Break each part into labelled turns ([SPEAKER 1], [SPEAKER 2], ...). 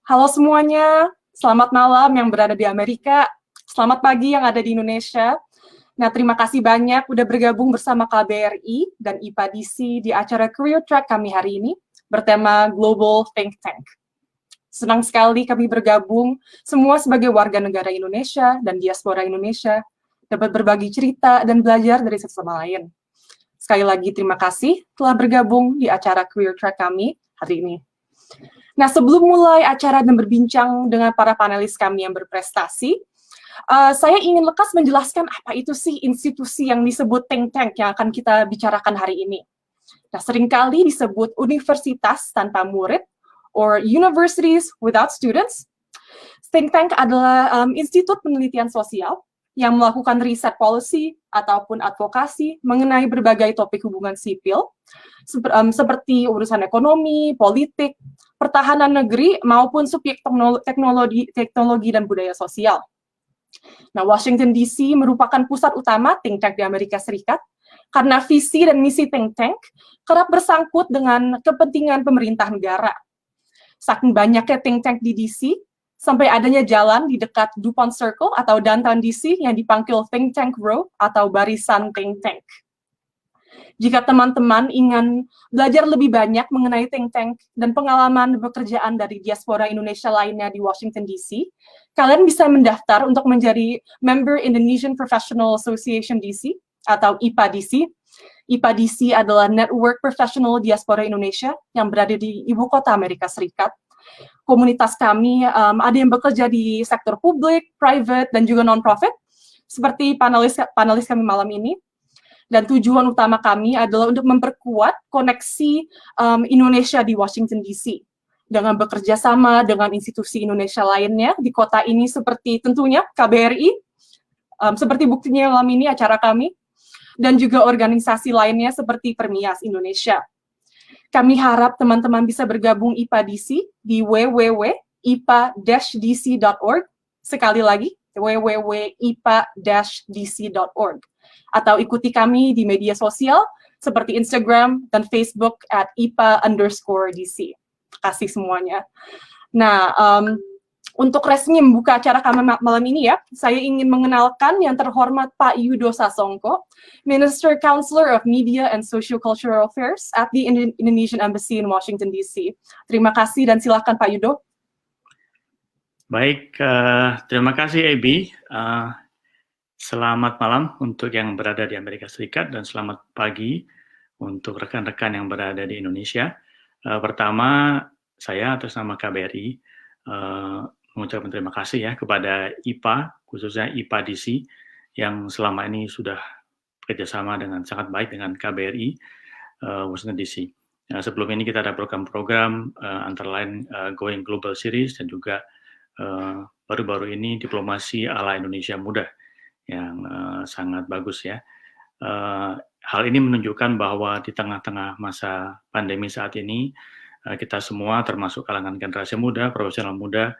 [SPEAKER 1] Halo semuanya, selamat malam yang berada di Amerika, selamat pagi yang ada di Indonesia. Nah, terima kasih banyak udah bergabung bersama KBRI dan IPA DC di acara Career Track kami hari ini bertema Global Think Tank. Senang sekali kami bergabung semua sebagai warga negara Indonesia dan diaspora Indonesia dapat berbagi cerita dan belajar dari satu sama lain. Sekali lagi terima kasih telah bergabung di acara Career Track kami hari ini. Nah, sebelum mulai acara dan berbincang dengan para panelis kami yang berprestasi, saya ingin lekas menjelaskan apa itu sih institusi yang disebut think tank yang akan kita bicarakan hari ini. Nah, seringkali disebut universitas tanpa murid, or universities without students. Think tank adalah institut penelitian sosial yang melakukan riset policy ataupun advokasi mengenai berbagai topik hubungan sipil, seperti urusan ekonomi, politik, pertahanan negeri, maupun subjek teknologi dan budaya sosial. Nah, Washington DC merupakan pusat utama think tank di Amerika Serikat, karena visi dan misi think tank kerap bersangkut dengan kepentingan pemerintah negara. Saking banyaknya think tank di DC, sampai adanya jalan di dekat DuPont Circle atau downtown DC yang dipanggil Think Tank Row atau barisan think tank. Jika teman-teman ingin belajar lebih banyak mengenai think tank dan pengalaman pekerjaan dari diaspora Indonesia lainnya di Washington DC, kalian bisa mendaftar untuk menjadi Member Indonesian Professional Association DC atau IPA DC. IPA DC adalah Network Professional Diaspora Indonesia yang berada di ibu kota Amerika Serikat. Komunitas kami ada yang bekerja di sektor publik, private, dan juga non-profit, seperti panelis kami malam ini. Dan tujuan utama kami adalah untuk memperkuat koneksi Indonesia di Washington DC dengan bekerja sama dengan institusi Indonesia lainnya di kota ini, seperti tentunya KBRI, seperti buktinya malam ini acara kami, dan juga organisasi lainnya seperti Permias Indonesia. Kami harap teman-teman bisa bergabung IPA DC di www.ipa-dc.org. Sekali lagi, www.ipa-dc.org. Atau ikuti kami di media sosial seperti Instagram dan Facebook @IPA_DC. Terima kasih semuanya. Nah, untuk resmi membuka acara kami malam ini ya, saya ingin mengenalkan yang terhormat Pak Yudo Sasongko, Minister Counselor of Media and Socio-Cultural Affairs at the Indonesian Embassy in Washington DC. Terima kasih dan silakan Pak Yudo.
[SPEAKER 2] Baik, terima kasih Ebi. Selamat malam untuk yang berada di Amerika Serikat dan selamat pagi untuk rekan-rekan yang berada di Indonesia. Pertama, saya atas nama KBRI mengucapkan terima kasih ya kepada IPA, khususnya IPA DC, yang selama ini sudah bekerjasama dengan sangat baik dengan KBRI Washington DC. Sebelum ini kita ada program-program antara lain Going Global Series dan juga baru-baru ini diplomasi ala Indonesia Muda yang sangat bagus ya. Hal ini menunjukkan bahwa di tengah-tengah masa pandemi saat ini, kita semua termasuk kalangan generasi muda, profesional muda,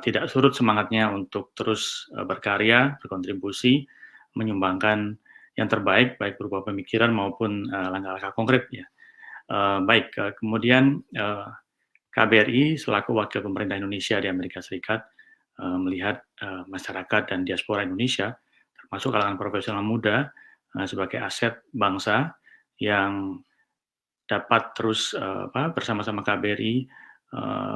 [SPEAKER 2] tidak surut semangatnya untuk terus berkarya, berkontribusi, menyumbangkan yang terbaik, baik berupa pemikiran maupun langkah-langkah konkret ya. Baik, kemudian KBRI selaku wakil pemerintah Indonesia di Amerika Serikat melihat masyarakat dan diaspora Indonesia, termasuk kalangan profesional muda, sebagai aset bangsa yang dapat terus bersama-sama KBRI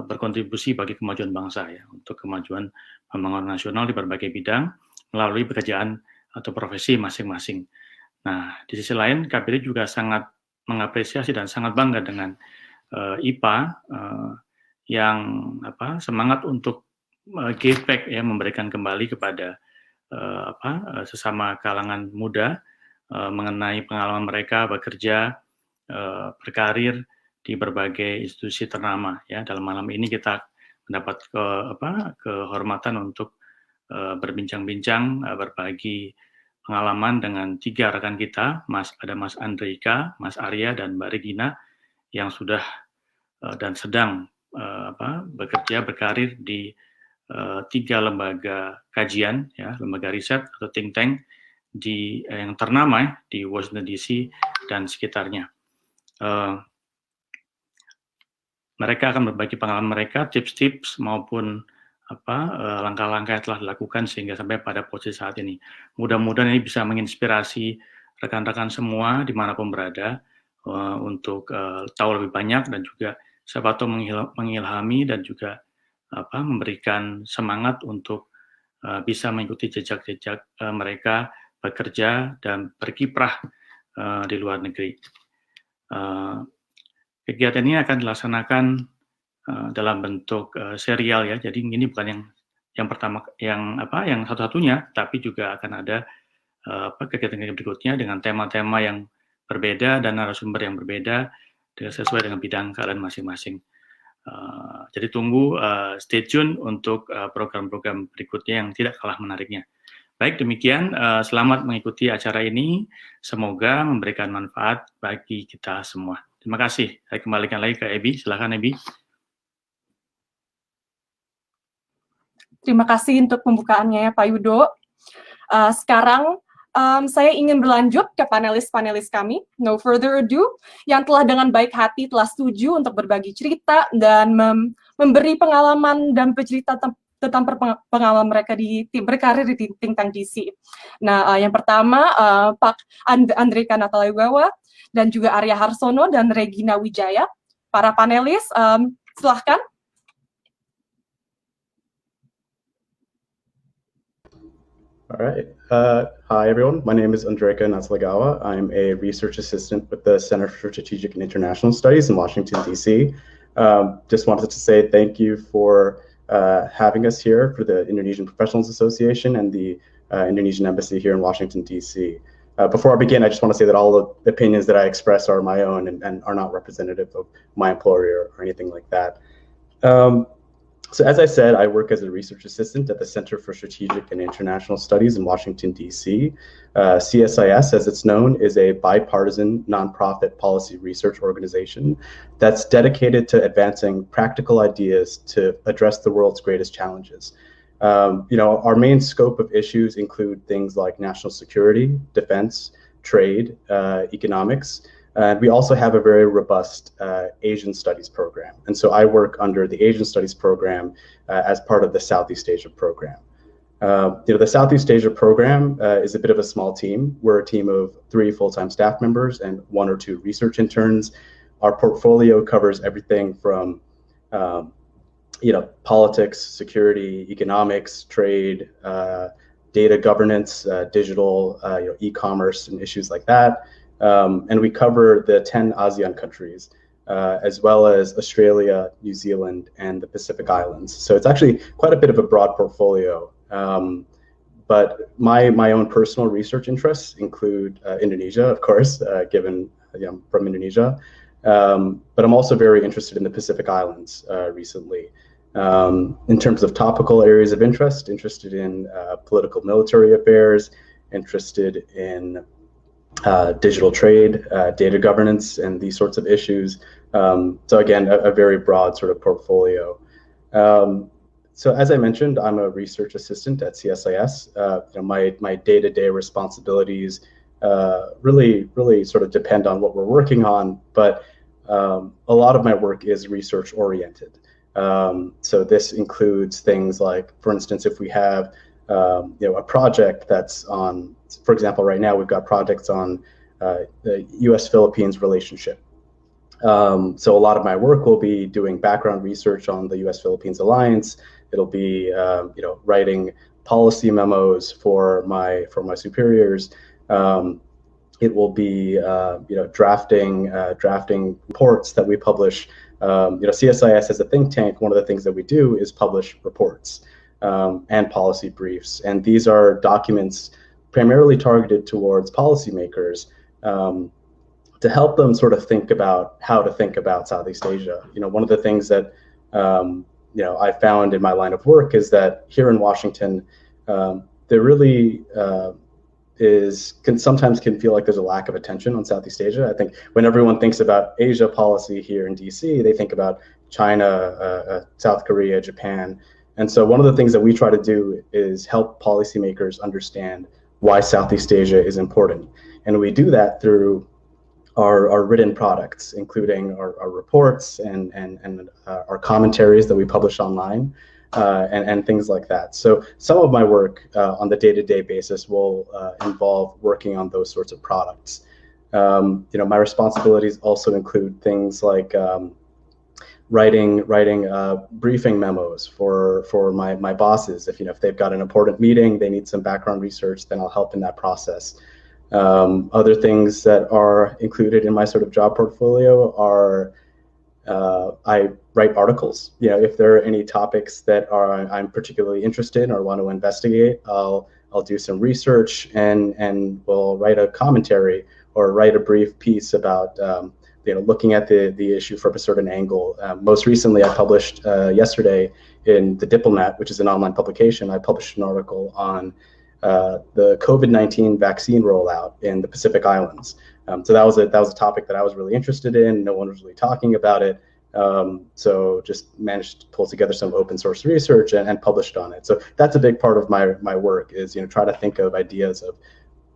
[SPEAKER 2] berkontribusi bagi kemajuan bangsa ya, untuk kemajuan pembangunan nasional di berbagai bidang melalui pekerjaan atau profesi masing-masing. Nah, di sisi lain KBRI juga sangat mengapresiasi dan sangat bangga dengan IPA yang semangat untuk give back ya, memberikan kembali kepada sesama kalangan muda mengenai pengalaman mereka bekerja, berkarir di berbagai institusi ternama ya. Dalam malam ini kita mendapat kehormatan untuk berbincang-bincang, berbagi pengalaman dengan 3 rekan kita, ada Mas Andreaka, Mas Arya, dan Mbak Regina yang sudah dan sedang bekerja berkarir di 3 lembaga kajian ya, lembaga riset atau think tank di yang ternama di Washington DC dan sekitarnya. mereka akan berbagi pengalaman mereka, tips-tips maupun langkah-langkah yang telah dilakukan sehingga sampai pada posisi saat ini. Mudah-mudahan ini bisa menginspirasi rekan-rekan semua dimanapun berada untuk tahu lebih banyak dan juga siapa tahu mengilhami dan juga memberikan semangat untuk bisa mengikuti jejak-jejak mereka bekerja dan berkiprah di luar negeri. Kegiatan ini akan dilaksanakan dalam bentuk serial ya. Jadi ini bukan yang pertama yang satu-satunya, tapi juga akan ada kegiatan-kegiatan berikutnya dengan tema-tema yang berbeda dan narasumber yang berbeda sesuai dengan bidang kalian masing-masing. Jadi tunggu, stay tune untuk program-program berikutnya yang tidak kalah menariknya. Baik, demikian selamat mengikuti acara ini. Semoga memberikan manfaat bagi kita semua. Terima kasih. Saya kembalikan lagi ke Ebi. Silakan Ebi.
[SPEAKER 1] Terima kasih untuk pembukaannya ya Pak Yudo. Sekarang saya ingin berlanjut ke panelis-panelis kami. No further ado, yang telah dengan baik hati telah setuju untuk berbagi cerita dan memberi pengalaman dan bercerita tentang pengalaman mereka berkarir di think tank DC. Nah, yang pertama Pak Andreaka Natsaligawa dan juga Arya Harsono dan Regina Wijaya. Para panelis, silahkan.
[SPEAKER 3] All right. Hi, everyone. My name is Andreaka Natsaligawa. I'm a research assistant with the Center for Strategic and International Studies in Washington, D.C. Just wanted to say thank you for having us here for the Indonesian Professional Association and the Indonesian Embassy here in Washington, D.C. Before I begin, I just want to say that all the opinions that I express are my own and are not representative of my employer or anything like that. So as I said, I work as a research assistant at the Center for Strategic and International Studies in Washington, D.C. CSIS, as it's known, is a bipartisan nonprofit policy research organization that's dedicated to advancing practical ideas to address the world's greatest challenges. Our main scope of issues include things like national security, defense, trade, economics. We also have a very robust Asian Studies program. And so I work under the Asian Studies program as part of the Southeast Asia program. The Southeast Asia program is a bit of a small team. We're a team of 3 full-time staff members and 1 or 2 research interns. Our portfolio covers everything from politics, security, economics, trade, data governance, digital, e-commerce, and issues like that. And we cover the 10 ASEAN countries, as well as Australia, New Zealand, and the Pacific Islands. So it's actually quite a bit of a broad portfolio. But my own personal research interests include Indonesia, of course, given I'm from Indonesia. But I'm also very interested in the Pacific Islands recently. In terms of topical areas of interest, interested in political military affairs, interested in digital trade, data governance, and these sorts of issues. So again, a very broad sort of portfolio. So as I mentioned, I'm a research assistant at CSIS. My day-to-day responsibilities really sort of depend on what we're working on, but a lot of my work is research oriented. So this includes things like, for instance, if we have a project that's on, for example, right now we've got projects on the U.S.-Philippines relationship. So a lot of my work will be doing background research on the U.S.-Philippines alliance. It'll be writing policy memos for my superiors. It will be drafting reports that we publish. CSIS as a think tank, one of the things that we do is publish reports and policy briefs, and these are documents primarily targeted towards policymakers to help them sort of think about how to think about Southeast Asia. One of the things that I found in my line of work is that here in Washington, there really sometimes can feel like there's a lack of attention on Southeast Asia. I think when everyone thinks about Asia policy here in DC, they think about China, South Korea, Japan. And so one of the things that we try to do is help policymakers understand why Southeast Asia is important. And we do that through our written products, including our reports and our commentaries that we publish online, and things like that. So some of my work on the day-to-day basis will involve working on those sorts of products. My responsibilities also include things like writing briefing memos for my bosses. If they've got an important meeting, they need some background research, then I'll help in that process. Other things that are included in my sort of job portfolio are I write articles. If there are any topics that I'm particularly interested in or want to investigate, I'll do some research and we'll write a commentary or write a brief piece about looking at the issue from a certain angle. Most recently, I published yesterday in The Diplomat, which is an online publication. I published an article on the COVID-19 vaccine rollout in the Pacific Islands. So that was a topic that I was really interested in. No one was really talking about it. So just managed to pull together some open source research and published on it. So that's a big part of my work is, try to think of ideas of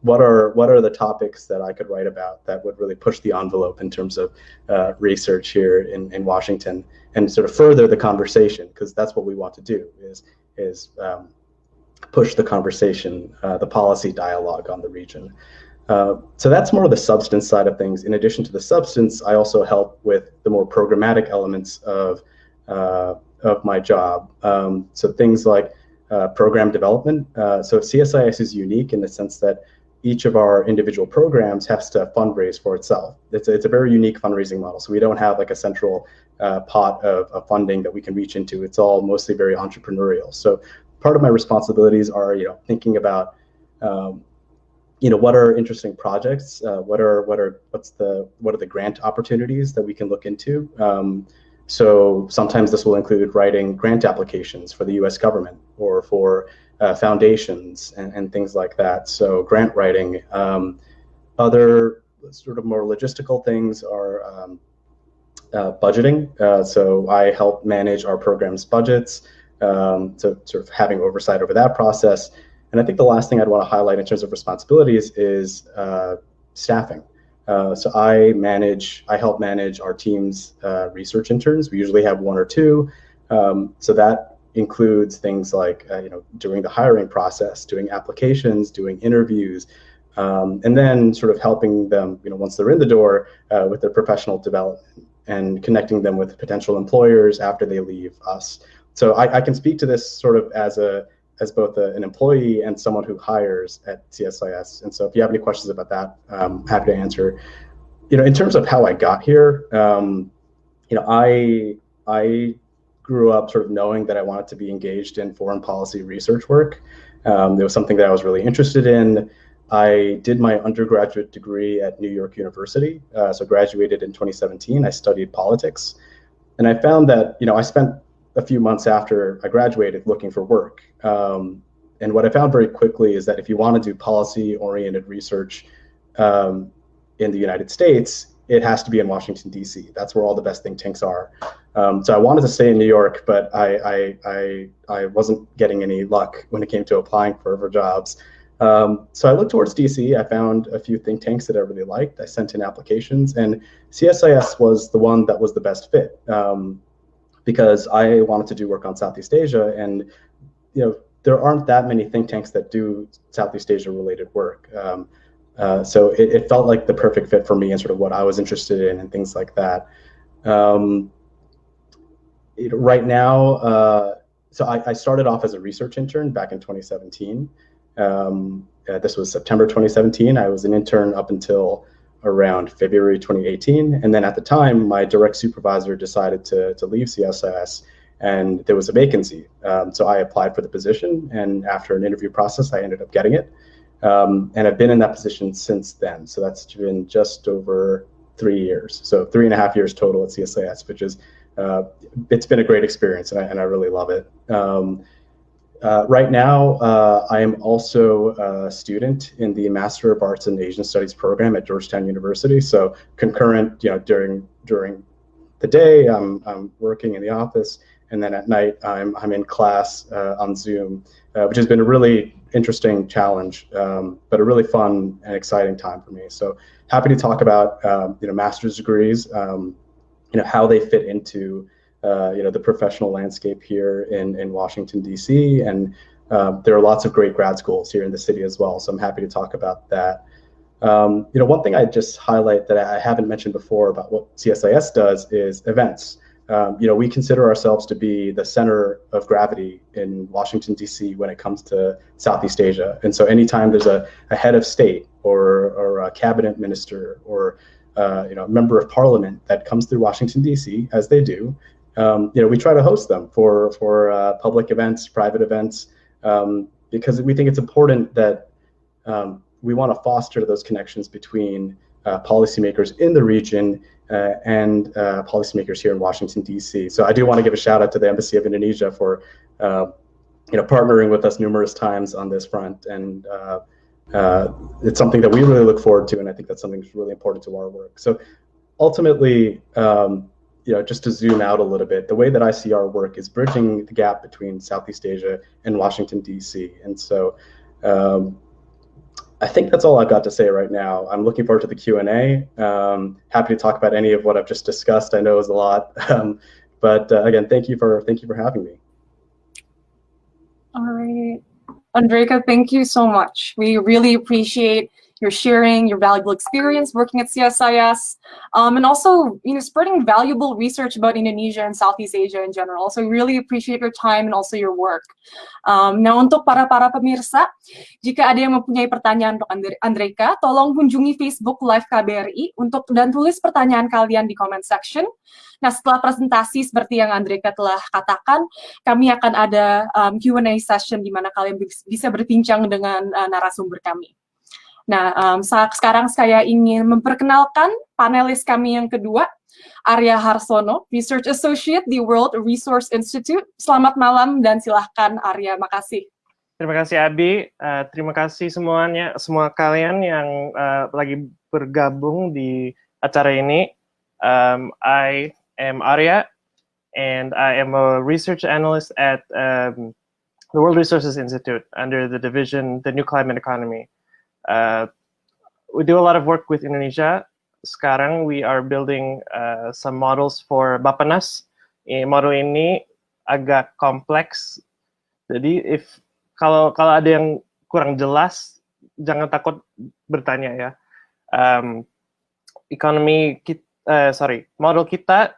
[SPEAKER 3] what are the topics that I could write about that would really push the envelope in terms of research here in Washington and sort of further the conversation, because that's what we want to do is push the conversation, the policy dialogue on the region. So that's more of the substance side of things. In addition to the substance, I also help with the more programmatic elements of my job. So things like program development. So CSIS is unique in the sense that each of our individual programs has to fundraise for itself. It's a very unique fundraising model. So we don't have like a central pot of funding that we can reach into. It's all mostly very entrepreneurial. So part of my responsibilities are, thinking about, what are interesting projects, what are the grant opportunities that we can look into. So sometimes this will include writing grant applications for the U.S. government or for foundations and things like that. So grant writing. Other sort of more logistical things are budgeting. So I help manage our program's budgets, so sort of having oversight over that process. And I think the last thing I'd want to highlight in terms of responsibilities is staffing. So I help manage our team's research interns. We usually have one or two. So that includes things like, during the hiring process, doing applications, doing interviews, and then sort of helping them, once they're in the door with their professional development and connecting them with potential employers after they leave us. So I can speak to this sort of as both an employee and someone who hires at CSIS. And so if you have any questions about that, I'm happy to answer. In terms of how I got here, I grew up sort of knowing that I wanted to be engaged in foreign policy research work. It was something that I was really interested in. I did my undergraduate degree at New York University, so graduated in 2017. I studied politics. And I found that, I spent a few months after I graduated looking for work. And what I found very quickly is that if you want to do policy-oriented research in the United States, it has to be in Washington, D.C. That's where all the best think tanks are. So I wanted to stay in New York, but I wasn't getting any luck when it came to applying for jobs. So I looked towards DC. I found a few think tanks that I really liked. I sent in applications, and CSIS was the one that was the best fit because I wanted to do work on Southeast Asia, and there aren't that many think tanks that do Southeast Asia related work. So it felt like the perfect fit for me and sort of what I was interested in and things like that. Right now, so I started off as a research intern back in 2017. This was September 2017. I was an intern up until around February 2018. And then at the time, my direct supervisor decided to leave CSIS, and there was a vacancy. So I applied for the position, and after an interview process, I ended up getting it. And I've been in that position since then. So that's been just over 3 years. So 3.5 years total at CSIS, which is, it's been a great experience, and I really love it. Right now, I am also a student in the Master of Arts in Asian Studies program at Georgetown University. So concurrent, during the day, I'm working in the office, and then at night, I'm in class on Zoom, which has been a really interesting challenge, but a really fun and exciting time for me. So happy to talk about master's degrees, how they fit into the professional landscape here in Washington, D.C. And there are lots of great grad schools here in the city as well. So I'm happy to talk about that. One thing I just highlight that I haven't mentioned before about what CSIS does is events. We consider ourselves to be the center of gravity in Washington, D.C. when it comes to Southeast Asia. And so anytime there's a head of state or a cabinet minister or a member of parliament that comes through Washington, D.C., as they do, we try to host them for public events, private events, because we think it's important that we want to foster those connections between policymakers in the region and policymakers here in Washington, D.C. So I do want to give a shout out to the Embassy of Indonesia for partnering with us numerous times on this front. And it's something that we really look forward to, and I think that's something that's really important to our work. So ultimately, just to zoom out a little bit, the way that I see our work is bridging the gap between Southeast Asia and Washington, D.C. And so I think that's all I've got to say right now. I'm looking forward to the Q&A. Happy to talk about any of what I've just discussed. I know is a lot, but again, thank you for having me.
[SPEAKER 1] All right, Andreaka, thank you so much. We really appreciate your sharing your valuable experience working at CSIS, and also spreading valuable research about Indonesia and Southeast Asia in general. So we really appreciate your time and also your work. Nah, untuk para pemirsa, jika ada yang mempunyai pertanyaan untuk Andreaka, tolong kunjungi Facebook Live KBRI dan tulis pertanyaan kalian di comment section. Nah, setelah presentasi seperti yang Andreaka telah katakan, kami akan ada Q&A session di mana kalian bisa berbincang dengan narasumber kami. Nah, sekarang saya ingin memperkenalkan panelis kami yang kedua, Arya Harsono, Research Associate di World Resource Institute. Selamat malam dan silahkan Arya, makasih.
[SPEAKER 4] Terima kasih Abi, terima kasih semua kalian yang lagi bergabung di acara ini. I am Arya, and I am a research analyst at the World Resources Institute under the division, the New Climate Economy. We do a lot of work with Indonesia. Sekarang we are building some models for Bappenas. Model ini agak kompleks. Jadi kalau ada yang kurang jelas, jangan takut bertanya ya. Model kita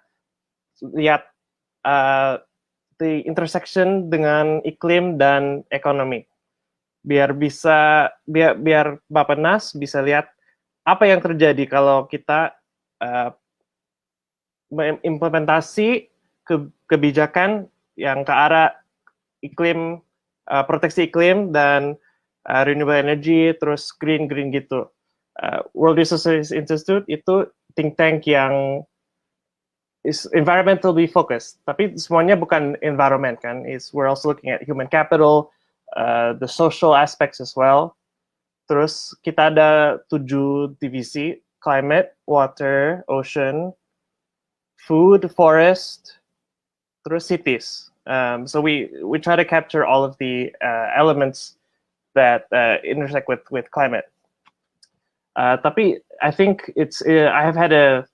[SPEAKER 4] lihat the intersection dengan iklim dan ekonomi. Biar Bappenas bisa lihat apa yang terjadi kalau kita mengimplementasi kebijakan yang ke arah iklim, proteksi iklim dan renewable energy, terus green gitu. World Resources Institute itu think tank yang is environmentally focused, tapi semuanya bukan environment kan. We're also looking at human capital, the social aspects as well. Terus kita ada 7 divisi: climate, water, ocean, food, forest, terus cities. So we try to capture all of the elements that intersect with climate. Tapi I think I have had a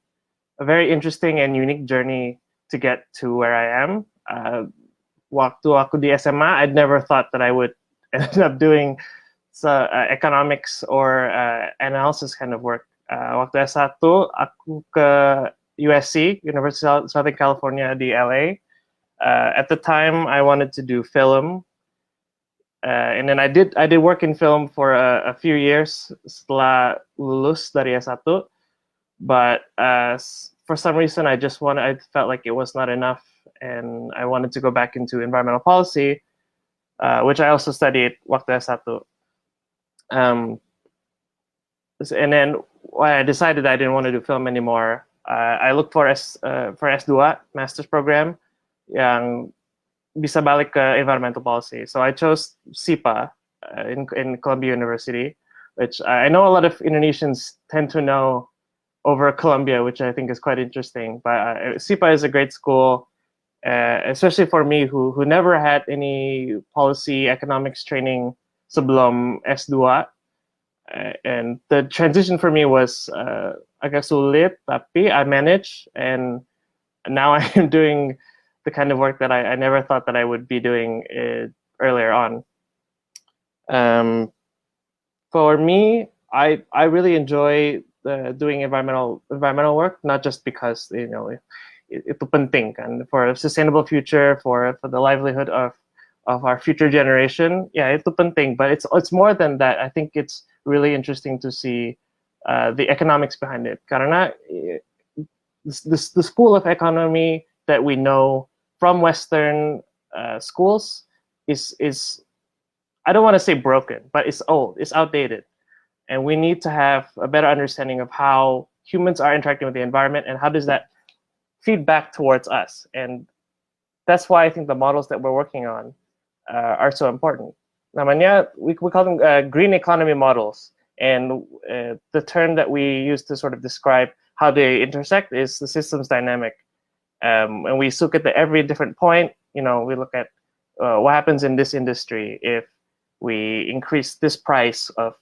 [SPEAKER 4] very interesting and unique journey to get to where I am. Waktu aku di SMA, I'd never thought that I would end up doing economics or analysis kind of work. Waktu S1, aku ke USC, University of Southern California di LA. At the time, I wanted to do film. And then I did work in film for a few years setelah lulus dari S1. But for some reason, I felt like it was not enough. And I wanted to go back into environmental policy, which I also studied waktu S1. And then when I decided I didn't want to do film anymore, I looked for S2 master's program yang bisa balik ke environmental policy. So I chose SIPA in Columbia University, which I know a lot of Indonesians tend to know over Columbia, which I think is quite interesting. But SIPA is a great school. Especially for me, who never had any policy economics training sebelum S2, and the transition for me was agak sulit, tapi I managed, and now I am doing the kind of work that I never thought that I would be doing earlier on. For me, I really enjoy doing environmental work, not just because itu penting kan, for a sustainable future, for the livelihood of our future generation. Yeah, itu penting, but it's more than that. I think it's really interesting to see the economics behind it. Karena the school of economy that we know from Western schools is I don't want to say broken, but it's old, it's outdated. And we need to have a better understanding of how humans are interacting with the environment and how does that feed back towards us. And that's why I think the models that we're working on are so important. Namanya, we call them green economy models. And the term that we use to sort of describe how they intersect is the systems dynamic. And we look at every different point, we look at what happens in this industry if we increase this price of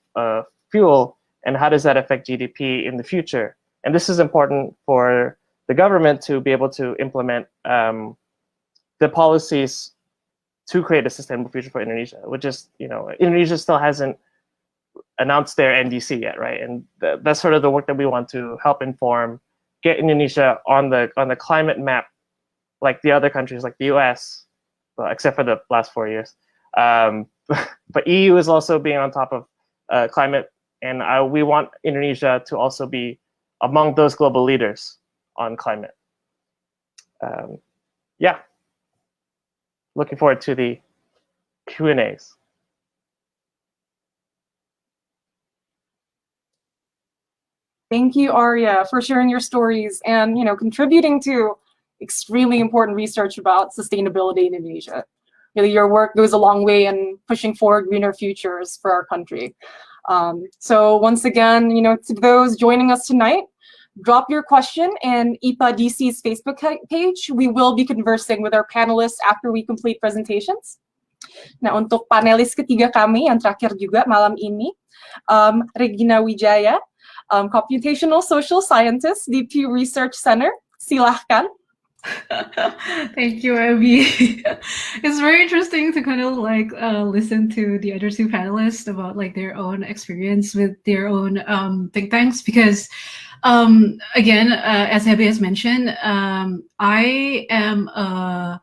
[SPEAKER 4] fuel, and how does that affect GDP in the future? And this is important for the government to be able to implement the policies to create a sustainable future for Indonesia, which is, Indonesia still hasn't announced their NDC yet, right? And that's sort of the work that we want to help inform, get Indonesia on the climate map, like the other countries, like the US, well, except for the last 4 years. But EU is also being on top of climate, and we want Indonesia to also be among those global leaders on climate. Yeah, looking forward to the Q&As.
[SPEAKER 1] Thank you, Arya, for sharing your stories and contributing to extremely important research about sustainability in Indonesia. Really, your work goes a long way in pushing forward greener futures for our country. So once again, to those joining us tonight, drop your question in IPA DC's Facebook page. We will be conversing with our panelists after we complete presentations. Nah, untuk panelis ketiga kami yang terakhir juga malam ini, Regina Wijaya, computational social scientist di Pew Research Center. Silahkan.
[SPEAKER 5] Thank you, Abby. It's very interesting to kind of listen to the other two panelists about their own experience with their own think tanks, because again, as Abby has mentioned, I am a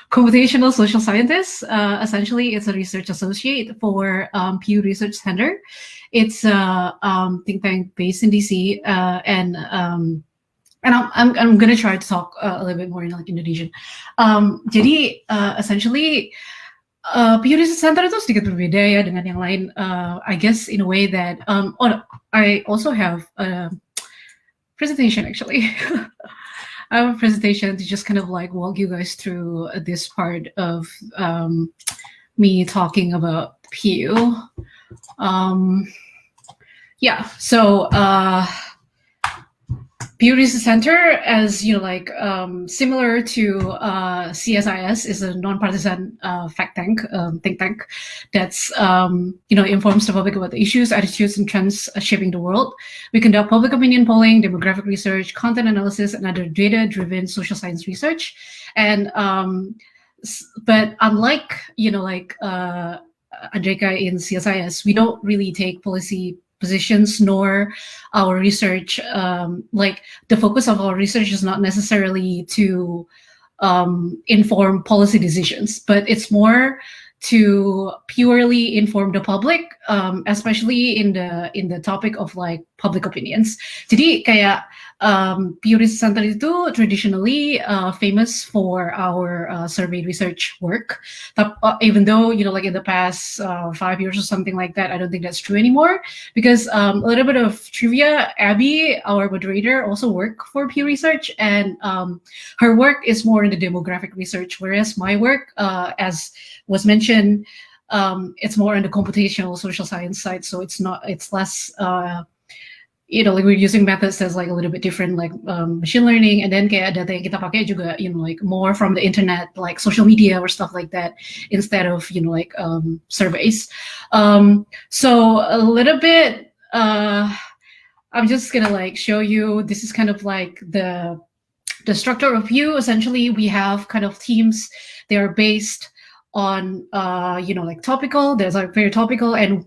[SPEAKER 5] computational social scientist. Essentially, it's a research associate for Pew Research Center. It's a think tank based in DC, and I'm gonna try to talk a little bit more in Indonesian. Jadi essentially Pew Research Center itu sedikit berbeda ya dengan yang lain. I guess in a way that I also have a presentation actually. I have a presentation to just kind of walk you guys through this part of me talking about Pew. Yeah, so Pew Research Center, as similar to CSIS, is a nonpartisan think tank that's informs the public about the issues, attitudes, and trends shaping the world. We conduct public opinion polling, demographic research, content analysis, and other data-driven social science research. And but unlike Andreaka in CSIS, we don't really take policy positions, nor our research, the focus of our research is not necessarily to inform policy decisions, but it's more to purely inform the public, especially in the topic of public opinions. Jadi kayak Pew Research Center itu traditionally famous for our survey research work. Even though in the past 5 years or something like that, I don't think that's true anymore, because a little bit of trivia: Abby, our moderator, also worked for Pew Research, and her work is more in the demographic research, whereas my work, as was mentioned, it's more on the computational social science side. So it's less like we're using methods that's like a little bit different, like machine learning, and then kayak data yang kita pakai juga, like more from the internet, like social media or stuff like that, instead of like surveys. So a little bit, I'm just gonna like show you. This is kind of like the structure of view. Essentially, we have kind of teams. They are based on like topical. There's like very topical, and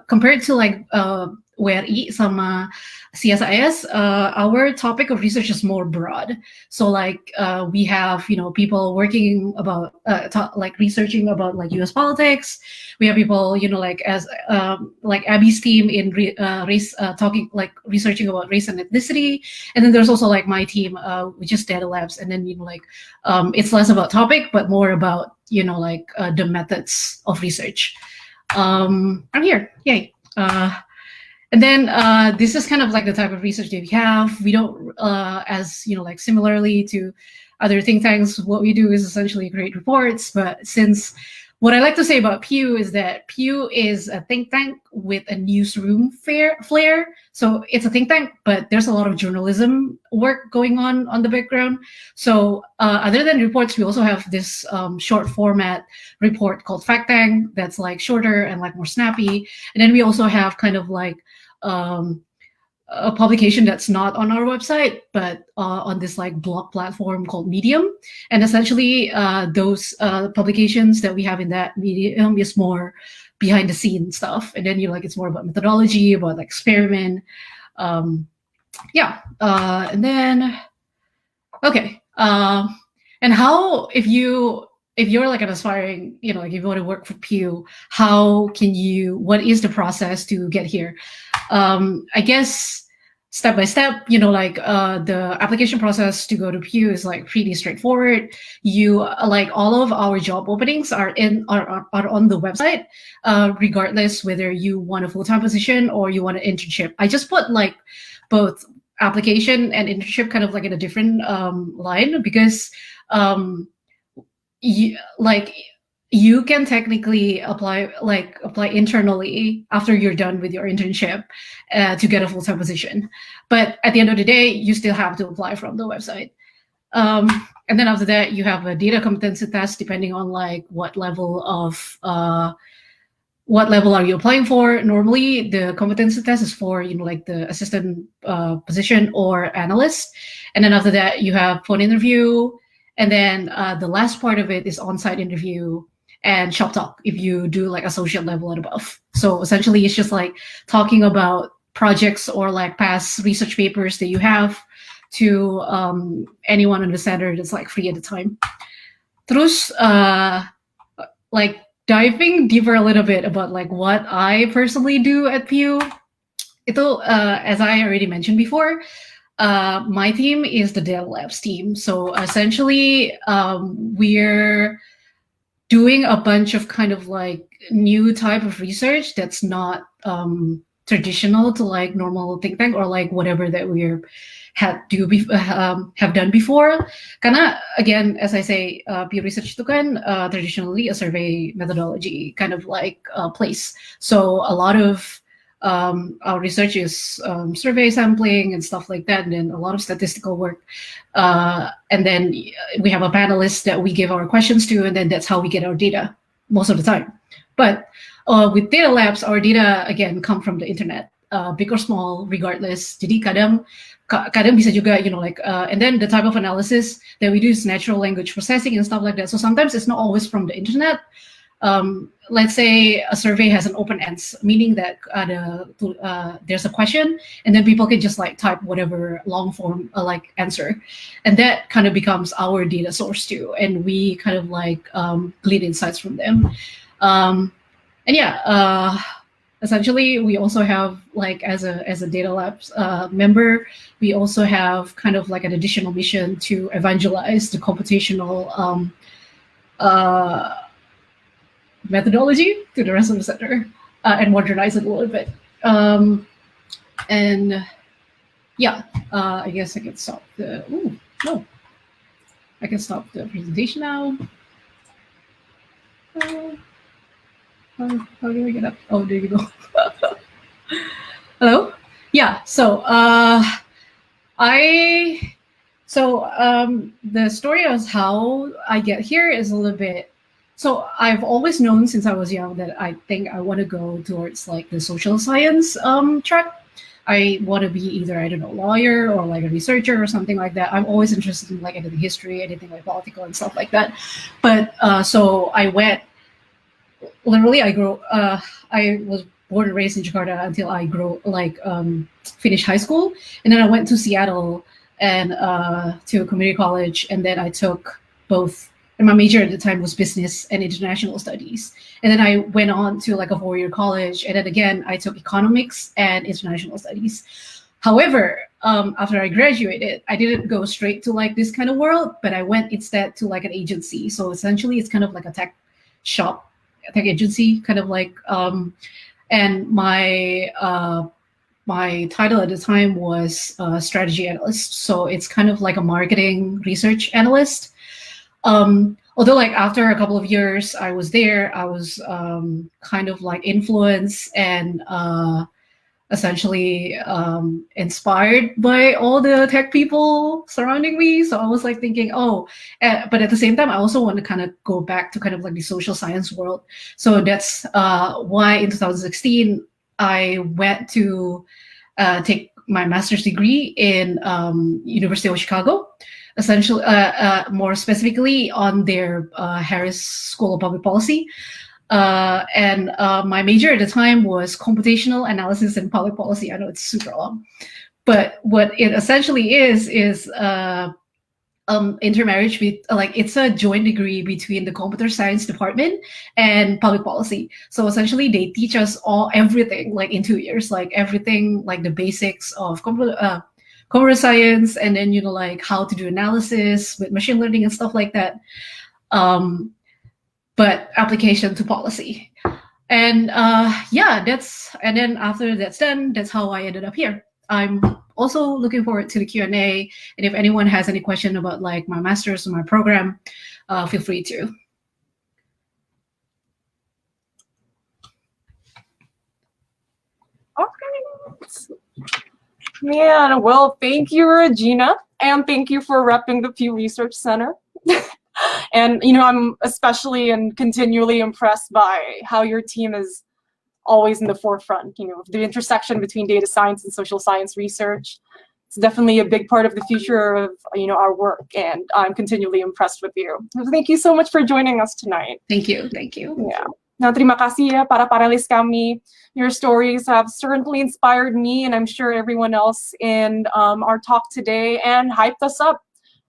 [SPEAKER 5] compared to like WRI sama CSIS, our topic of research is more broad. So like we have people working about like researching about like U.S. politics. We have people like as like Abby's team in race talking like researching about race and ethnicity, and then there's also like my team which is data labs, and then like it's less about topic but more about like the methods of research. I'm here, yay. And then this is kind of like the type of research that we have. We don't, as like similarly to other think tanks, what we do is essentially create reports. But since what I like to say about Pew is that Pew is a think tank with a newsroom flair. So it's a think tank, but there's a lot of journalism work going on the background. So other than reports, we also have this short format report called Fact Tank that's like shorter and like more snappy. And then we also have kind of like a publication that's not on our website, but on this like blog platform called Medium. And essentially those publications that we have in that Medium is more behind the scenes stuff. And then like it's more about methodology, about like experiment. And then, okay. And how, if you're like an aspiring, like if you want to work for Pew, what is the process to get here? I guess step by step, like the application process to go to Pew is like pretty straightforward. You like all of our job openings are on the website, regardless whether you want a full-time position or you want an internship. I just put like both application and internship kind of like in a different line because you can technically apply internally after you're done with your internship to get a full-time position. But at the end of the day, you still have to apply from the website. And then after that, you have a data competency test depending on like what level are you applying for. Normally, the competency test is for like the assistant position or analyst. And then after that, you have phone interview. And then the last part of it is on-site interview and shop talk if you do like associate level and above. So essentially it's just like talking about projects or like past research papers that you have to anyone in the center that's like free at the time. Terus like diving deeper a little bit about like what I personally do at Pew, as I already mentioned before, my team is the data labs team. So essentially we're doing a bunch of kind of like new type of research that's not traditional to like normal think tank or like whatever that have done before. Karena again, as I say, peer research itu kan traditionally a survey methodology kind of like place. So a lot of our research is survey sampling and stuff like that, and then a lot of statistical work. And then we have a panelist that we give our questions to, and then that's how we get our data most of the time. But with data labs, our data, again, come from the internet, big or small, regardless. Jadi kadang bisa juga, and then the type of analysis that we do is natural language processing and stuff like that. So sometimes it's not always from the internet. Let's say a survey has an open ends, meaning that there's a question, and then people can just like type whatever long form like answer, and that kind of becomes our data source too, and we kind of like glean insights from them. And yeah, essentially we also have like as a data labs member, we also have kind of like an additional mission to evangelize the computational methodology to the rest of the center and modernize it a little bit. And yeah, I guess I can stop I can stop the presentation now. How do I get up? Oh, there you go. Hello? Yeah. So the story of how I get here is a little bit. So I've always known since I was young that I think I want to go towards like the social science track. I want to be either, I don't know, lawyer or like a researcher or something like that. I'm always interested in like anything history, anything like political and stuff like that. But so I went, literally I was born and raised in Jakarta until I finished high school. And then I went to Seattle and to a community college. And then I took both, and my major at the time was business and international studies. And then I went on to like a 4-year college. And then again, I took economics and international studies. However, after I graduated, I didn't go straight to like this kind of world, but I went instead to like an agency. So essentially it's kind of like a tech agency, kind of like, and my title at the time was strategy analyst. So it's kind of like a marketing research analyst. Although like after a couple of years I was there, I was kind of like influenced and essentially inspired by all the tech people surrounding me. So I was like thinking, but at the same time, I also want to kind of go back to kind of like the social science world. So that's why in 2016, I went to take my master's degree in University of Chicago, essentially, more specifically on their Harris School of Public Policy. And my major at the time was computational analysis and public policy. I know it's super long, but what it essentially is intermarriage with it's a joint degree between the computer science department and public policy. So essentially they teach us everything like in 2 years, like everything like the basics of computer science, and then like how to do analysis with machine learning and stuff like that. But application to policy. And and then after that's done, that's how I ended up here. I'm also looking forward to the Q&A. And if anyone has any question about like my master's or my program, feel free to.
[SPEAKER 1] Okay. Yeah, well, thank you, Regina. And thank you for repping the Pew Research Center. And, I'm especially and continually impressed by how your team is always in the forefront, the intersection between data science and social science research. It's definitely a big part of the future of, our work, and I'm continually impressed with you. So thank you so much for joining us tonight.
[SPEAKER 5] Thank you. Thank you.
[SPEAKER 1] Yeah. Nah, terima kasih ya para panelis kami. Your stories have certainly inspired me, and I'm sure everyone else in our talk today, and hyped us up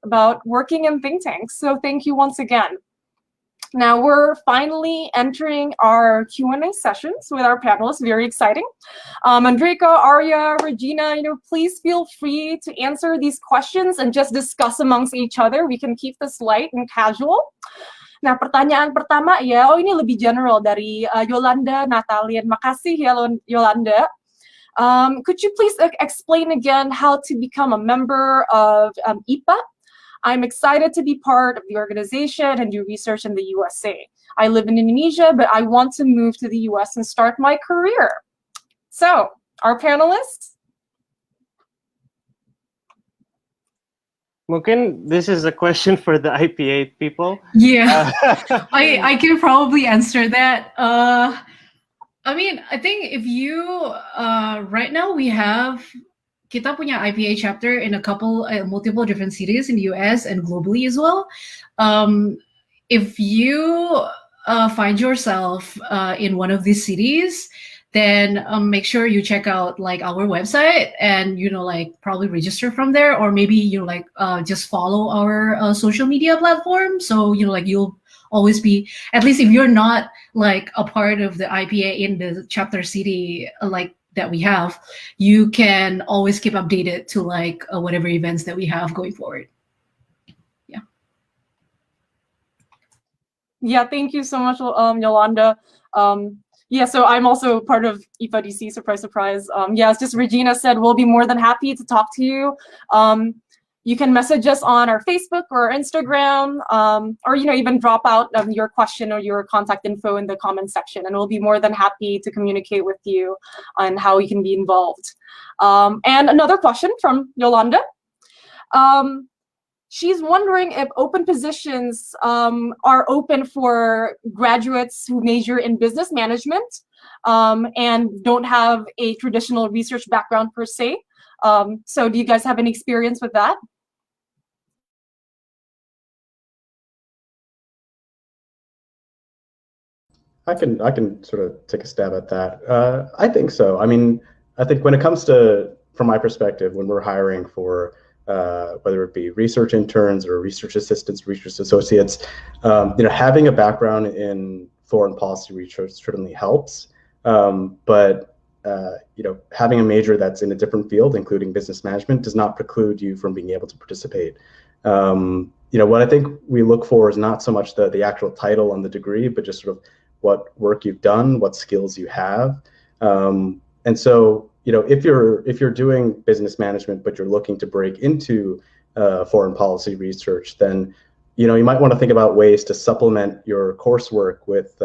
[SPEAKER 1] about working in think tanks. So thank you once again. Now we're finally entering our Q&A sessions with our panelists. Very exciting. Andreaka, Arya, Regina, please feel free to answer these questions and just discuss amongst each other. We can keep this light and casual. Nah, pertanyaan pertama ya, ini lebih general dari Yolanda Natalian. Makasih ya Yolanda. Could you please explain again how to become a member of Ipa? I'm excited to be part of the organization and do research in the USA. I live in Indonesia, but I want to move to the US and start my career. So, our panelists?
[SPEAKER 4] Mungkin this is a question for the IPA people.
[SPEAKER 5] Yeah, I can probably answer that. I mean, I think if you, right now we have, kita punya IPA chapter in multiple different cities in the US and globally as well. If you find yourself in one of these cities, then make sure you check out like our website and probably register from there, or maybe just follow our social media platform. So you'll always be, at least if you're not like a part of the IPA in the chapter city that we have, you can always keep updated to whatever events that we have going forward.
[SPEAKER 1] Yeah, thank you so much, Yolanda. Yeah, so I'm also part of IPA DC, surprise, surprise. Yeah, as just Regina said, we'll be more than happy to talk to you. You can message us on our Facebook or Instagram, or even drop out your question or your contact info in the comment section, and we'll be more than happy to communicate with you on how you can be involved. And another question from Yolanda. She's wondering if open positions are open for graduates who major in business management and don't have a traditional research background per se. So do you guys have any experience with that?
[SPEAKER 3] I can sort of take a stab at that. I think so. I mean, I think when it comes to, from my perspective, when we're hiring for whether it be research interns or research assistants, research associates, having a background in foreign policy research certainly helps. But having a major that's in a different field, including business management, does not preclude you from being able to participate. What I think we look for is not so much the actual title on the degree, but just sort of what work you've done, what skills you have. And so, if you're doing business management, but you're looking to break into foreign policy research, then, you might want to think about ways to supplement your coursework with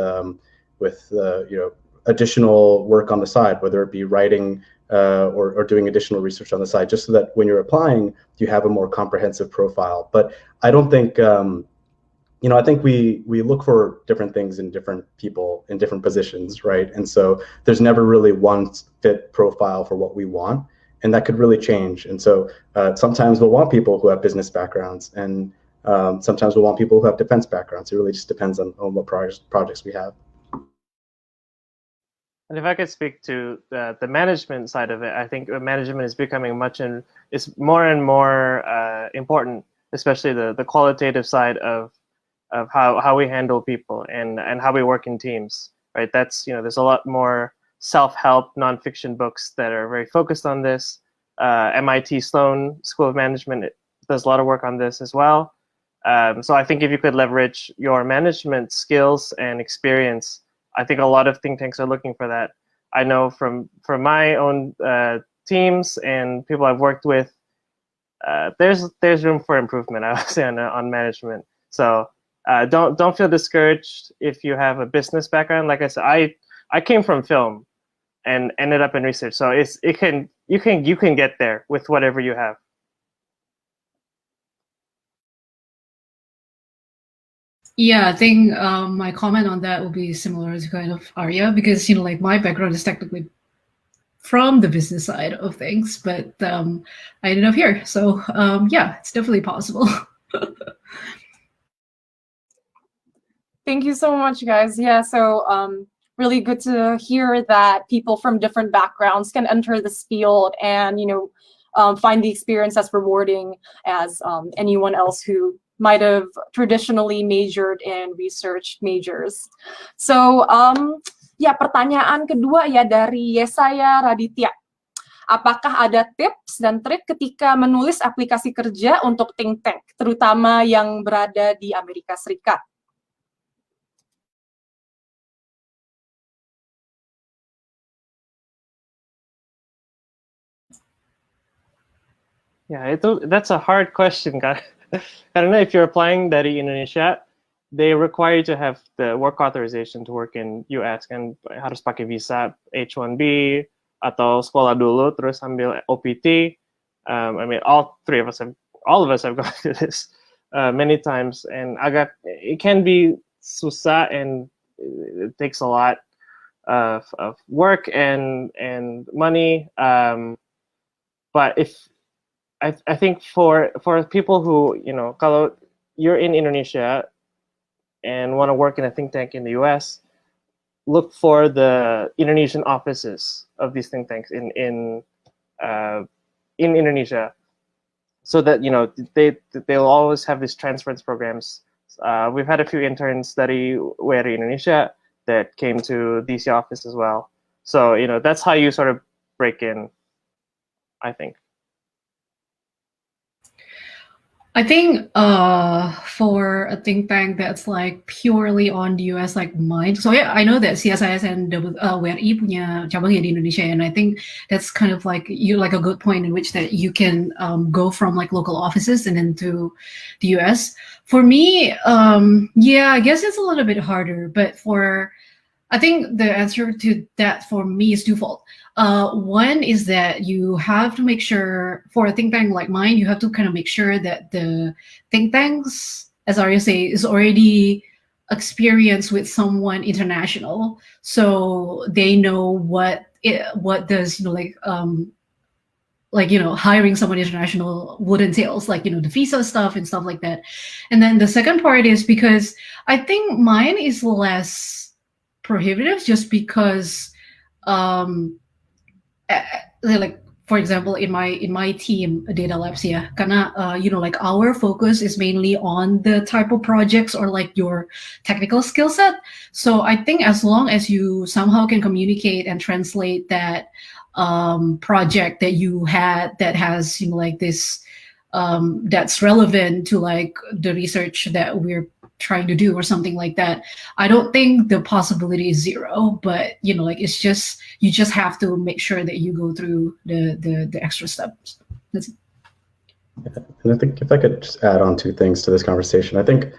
[SPEAKER 3] additional work on the side, whether it be writing or doing additional research on the side, just so that when you're applying, you have a more comprehensive profile. But I don't think, I think we look for different things in different people in different positions, right? And so there's never really one fit profile for what we want, and that could really change. And so sometimes we'll want people who have business backgrounds, and sometimes we'll want people who have defense backgrounds. It really just depends on what projects we have.
[SPEAKER 4] And if I could speak to the management side of it, I think management is becoming is more and more important, especially the qualitative side of how we handle people and how we work in teams, right? That's, there's a lot more self-help nonfiction books that are very focused on this. MIT Sloan School of Management does a lot of work on this as well. So I think if you could leverage your management skills and experience, I think a lot of think tanks are looking for that. I know from my own teams and people I've worked with, there's room for improvement, I would say, on management. So don't feel discouraged if you have a business background. Like I said, I came from film and ended up in research. So you can get there with whatever you have.
[SPEAKER 5] Yeah, I think my comment on that will be similar to kind of Arya, because like my background is technically from the business side of things, but I ended up here. So yeah, it's definitely possible.
[SPEAKER 1] Thank you so much, guys. Yeah, so really good to hear that people from different backgrounds can enter this field and find the experience as rewarding as anyone else who might have traditionally majored in research majors. So, ya, pertanyaan kedua ya dari Yesaya Raditya. Apakah ada tips dan trik ketika menulis aplikasi kerja untuk think tank, terutama yang berada di Amerika Serikat?
[SPEAKER 4] Yeah, that's a hard question, guys. I don't know if you're applying dari Indonesia, they require you to have the work authorization to work in US, kan harus pakai visa H1B atau sekolah dulu terus ambil OPT. I mean, all of us have gone through this many times, and it can be susah and it takes a lot of work and money. But I think for people who, kalau you're in Indonesia and want to work in a think tank in the US, look for the Indonesian offices of these think tanks in Indonesia, so that they'll always have these transference programs. We've had a few interns dari Indonesia that came to DC office as well. So that's how you sort of break in, I think.
[SPEAKER 5] I think for a think tank that's like purely on the US, like mine. So yeah, I know that CSIS and WRI punya cabang di Indonesia, and I think that's kind of like a good point in which that you can go from like local offices and then to the US. For me, yeah, I guess it's a little bit harder, but for I think the answer to that for me is twofold. One is that you have to make sure, for a think tank like mine, you have to kind of make sure that the think tanks, as Arya say, is already experienced with someone international, so they know what does hiring someone international would entails, like the visa stuff and stuff like that. And then the second part is because I think mine is less prohibitive, just because like, for example, in my team, data labs, yeah, karena like our focus is mainly on the type of projects or like your technical skill set. So I think as long as you somehow can communicate and translate that project that you had that has like this that's relevant to like the research that we're trying to do or something like that, I don't think the possibility is zero, but like it's just, you just have to make sure that you go through the extra steps. That's it.
[SPEAKER 3] And I think if I could just add on two things to this conversation, I think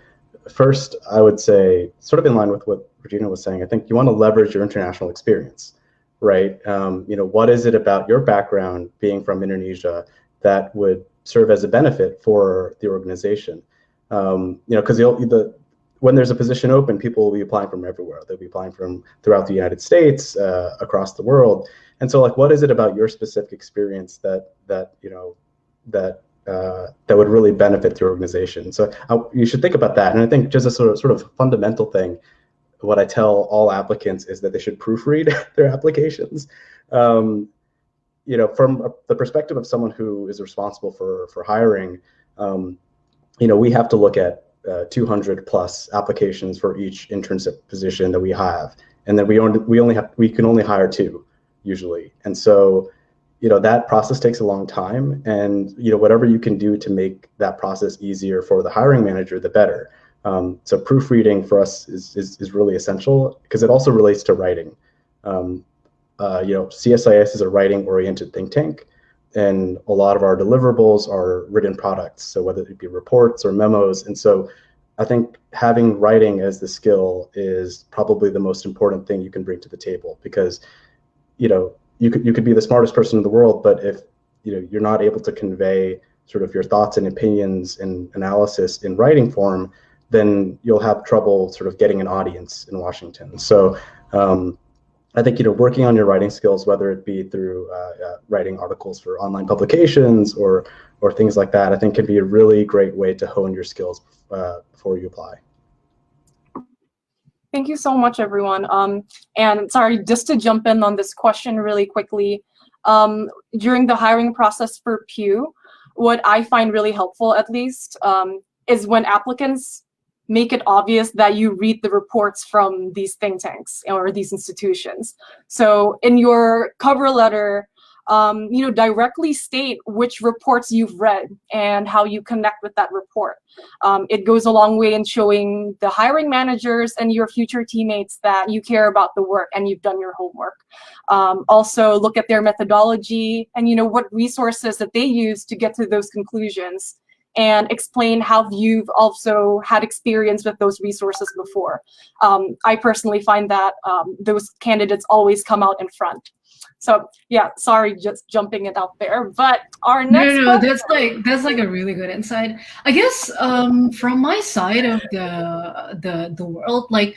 [SPEAKER 3] first I would say, sort of in line with what Regina was saying, I think you want to leverage your international experience, right? What is it about your background being from Indonesia that would serve as a benefit for the organization? Because when there's a position open, people will be applying from everywhere. They'll be applying from throughout the United States, across the world. And so, like, what is it about your specific experience that would really benefit the organization? So you should think about that. And I think just a sort of fundamental thing, what I tell all applicants is that they should proofread their applications. From the perspective of someone who is responsible for hiring, we have to look at 200 plus applications for each internship position that we have, and then we can only hire 2 usually. And so, that process takes a long time, and whatever you can do to make that process easier for the hiring manager, the better. So proofreading for us is really essential, because it also relates to writing. CSIS is a writing-oriented think tank, and a lot of our deliverables are written products, so whether it be reports or memos. And so I think having writing as the skill is probably the most important thing you can bring to the table, because you could be the smartest person in the world, but if you're not able to convey sort of your thoughts and opinions and analysis in writing form, then you'll have trouble sort of getting an audience in Washington. So I think working on your writing skills, whether it be through writing articles for online publications or things like that, I think can be a really great way to hone your skills before you apply.
[SPEAKER 1] Thank you so much, everyone. And sorry, just to jump in on this question really quickly, during the hiring process for Pew, what I find really helpful, at least, is when applicants make it obvious that you read the reports from these think tanks or these institutions. So in your cover letter, directly state which reports you've read and how you connect with that report. It goes a long way in showing the hiring managers and your future teammates that you care about the work and you've done your homework. Also look at their methodology and what resources that they use to get to those conclusions, and explain how you've also had experience with those resources before. I personally find that those candidates always come out in front. So yeah, sorry, just jumping it out there. But our next question...
[SPEAKER 5] that's like a really good insight. I guess from my side of the world, like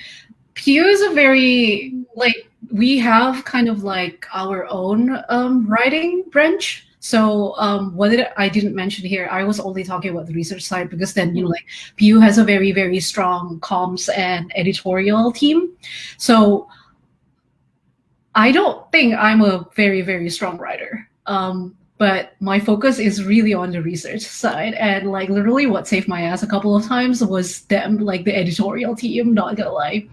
[SPEAKER 5] Pew is a very, like, we have kind of like our own writing branch. So what I didn't mention here, I was only talking about the research side, because then like Pew has a very, very strong comms and editorial team. So I don't think I'm a very, very strong writer. But my focus is really on the research side, and like literally what saved my ass a couple of times was them, like the editorial team, not gonna lie.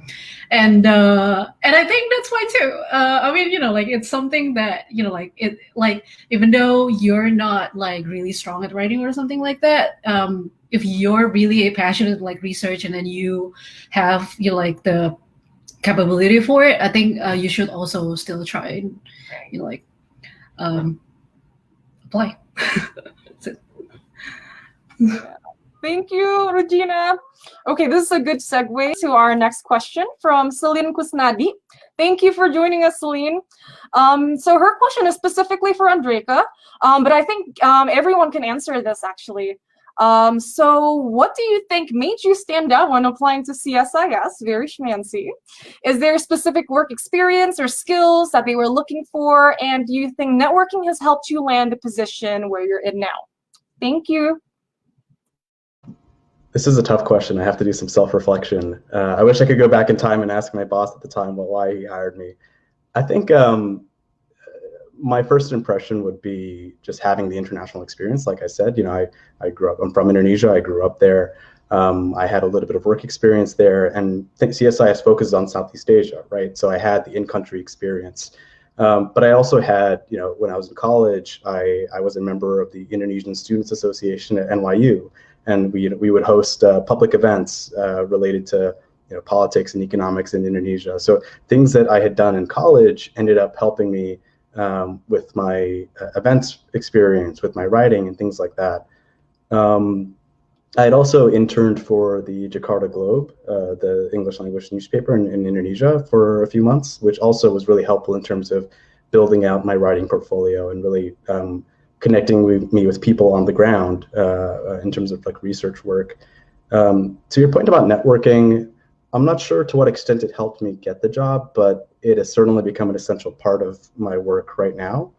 [SPEAKER 5] And I think that's why too. I mean, like it's something that, like it, like even though you're not like really strong at writing or something like that, if you're really passionate like research and then you have like the capability for it, I think you should also still try and like apply. That's it.
[SPEAKER 1] Thank you, Regina. Okay, this is a good segue to our next question from Celine Kusnadi. Thank you for joining us, Celine. So her question is specifically for Andreaka, but I think everyone can answer this actually. So what do you think made you stand out when applying to CSIS? Very schmancy. Is there a specific work experience or skills that they were looking for? And do you think networking has helped you land the position where you're in now? Thank you.
[SPEAKER 3] This is a tough question. I have to do some self-reflection. I wish I could go back in time and ask my boss at the time why he hired me. I think my first impression would be just having the international experience. Like I said, you know, I grew up, I'm from Indonesia, I grew up there. I had a little bit of work experience there, and I think CSIS focuses on Southeast Asia, right? So I had the in-country experience. But I also had, you know, when I was in college, I was a member of the Indonesian Students Association at NYU. And we would host public events related to, you know, politics and economics in Indonesia. So things that I had done in college ended up helping me with my events experience, with my writing and things like that. I had also interned for the Jakarta Globe, the English language newspaper in Indonesia for a few months, which also was really helpful in terms of building out my writing portfolio and really connecting me with people on the ground in terms of like research work. To your point about networking, I'm not sure to what extent it helped me get the job, but it has certainly become an essential part of my work right now.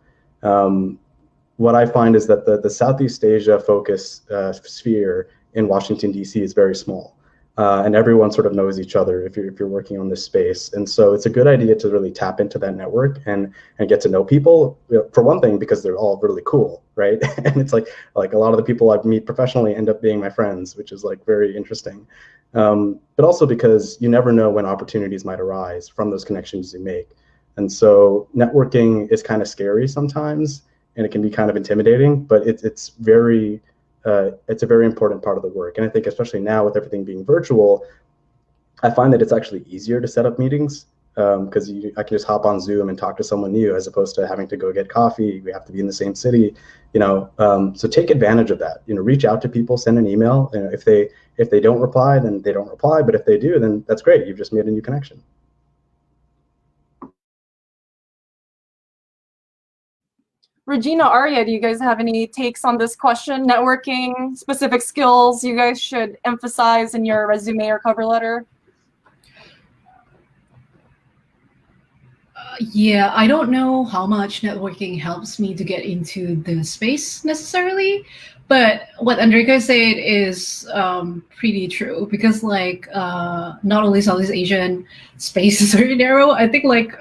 [SPEAKER 3] What I find is that the Southeast Asia focus sphere in Washington, D.C. is very small. And everyone sort of knows each other if you're working on this space. And so it's a good idea to really tap into that network and get to know people, you know, for one thing, because they're all really cool, right? And it's like a lot of the people I meet professionally end up being my friends, which is like very interesting. But also because you never know when opportunities might arise from those connections you make. And so networking is kind of scary sometimes, and it can be kind of intimidating, but it's a very important part of the work. And I think especially now with everything being virtual, I find that it's actually easier to set up meetings because I can just hop on Zoom and talk to someone new as opposed to having to go get coffee. We have to be in the same city, you know. So take advantage of that. You know, reach out to people, send an email. You know, if they don't reply, then they don't reply. But if they do, then that's great. You've just made a new connection.
[SPEAKER 1] Regina, Arya, do you guys have any takes on this question? Networking, specific skills you guys should emphasize in your resume or cover letter?
[SPEAKER 5] Yeah, I don't know how much networking helps me to get into the space necessarily, but what Andreaka said is pretty true because like not only Southeast Asian space is very narrow. I think like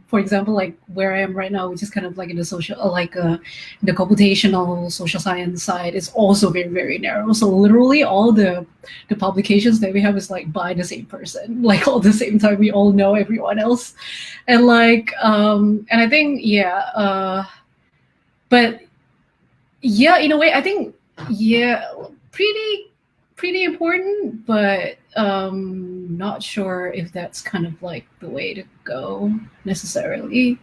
[SPEAKER 5] for example like where I am right now, which is kind of like in the social in the computational social science side, is also very, very narrow. So literally all the publications that we have is like by the same person, like all the same time. We all know everyone else, and like and I think but yeah, in a way I think pretty important, but not sure if that's kind of like the way to go necessarily.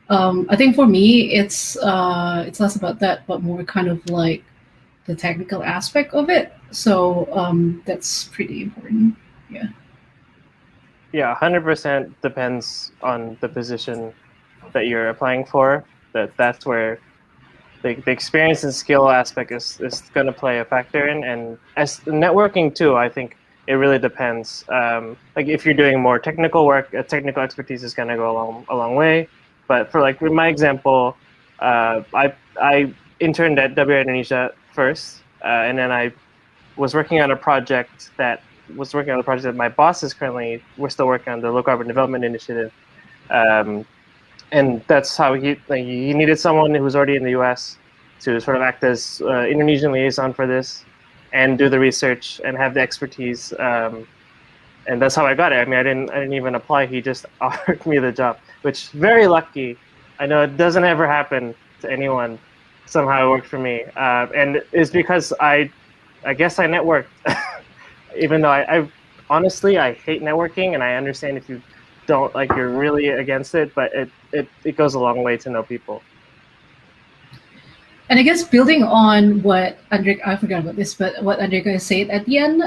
[SPEAKER 5] I think for me it's less about that, but more kind of like the technical aspect of it. So that's pretty important. Yeah.
[SPEAKER 4] Yeah, 100% depends on the position that you're applying for. That's where the experience and skill aspect is going to play a factor in. And as networking too, I think it really depends. Like if you're doing more technical work, technical expertise is going to go a long way. But for like my example, I interned at WI Indonesia first, and then I was working on a project that my boss is currently, we're still working on the low carbon development initiative. And that's how he needed someone who was already in the US to sort of act as Indonesian liaison for this and do the research and have the expertise. And that's how I got it. I mean, I didn't even apply. He just offered me the job, which very lucky. I know it doesn't ever happen to anyone. Somehow it worked for me. And it's because I guess I networked. Even though I honestly, I hate networking, and I understand if you don't, like, you're really against it, but it goes a long way to know people.
[SPEAKER 5] And I guess building on what I forgot about this, but what Andreaka said at the end,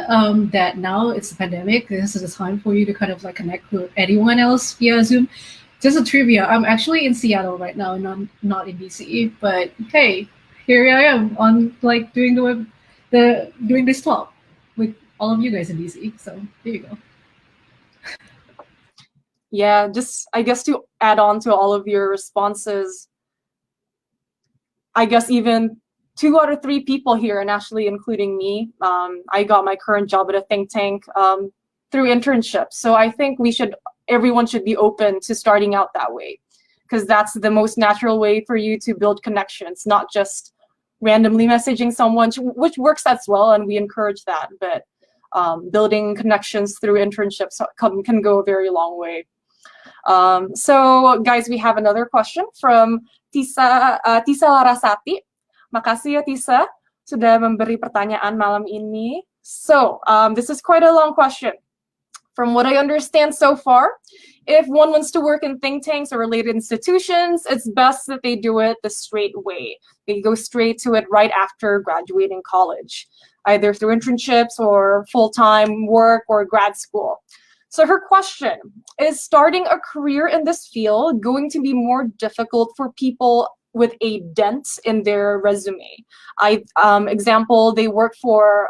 [SPEAKER 5] that now it's a pandemic, this is a time for you to kind of like connect with anyone else via Zoom. Just a trivia, I'm actually in Seattle right now, not in DC, but hey, here I am on like doing doing this talk with all of you guys in DC. So there you go.
[SPEAKER 1] Yeah, just I guess to add on to all of your responses, I guess even 2 out of 3 people here, and actually including me, I got my current job at a think tank through internships. So I think everyone should be open to starting out that way, because that's the most natural way for you to build connections, not just randomly messaging someone, which works as well, and we encourage that. But building connections through internships can go a very long way. So guys, we have another question from Tisa Larasati. Makasih ya Tisa sudah memberi pertanyaan malam ini. So this is quite a long question. From what I understand so far, if one wants to work in think tanks or related institutions, it's best that they do it the straight way. They go straight to it right after graduating college, either through internships or full-time work or grad school. So her question, is starting a career in this field going to be more difficult for people with a dent in their resume? Example, they work for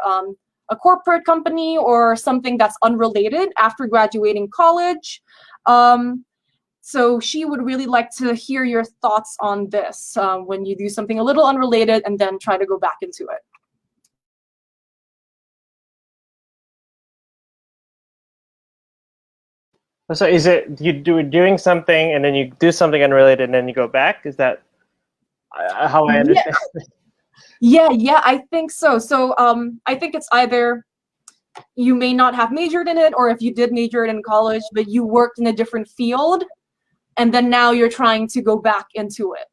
[SPEAKER 1] a corporate company or something that's unrelated after graduating college. So she would really like to hear your thoughts on this, when you do something a little unrelated and then try to go back into it.
[SPEAKER 4] So is it doing something and then you do something unrelated and then you go back? Is that how I understand?
[SPEAKER 1] Yeah, I think so. So I think it's either you may not have majored in it, or if you did major it in college, but you worked in a different field, and then now you're trying to go back into it.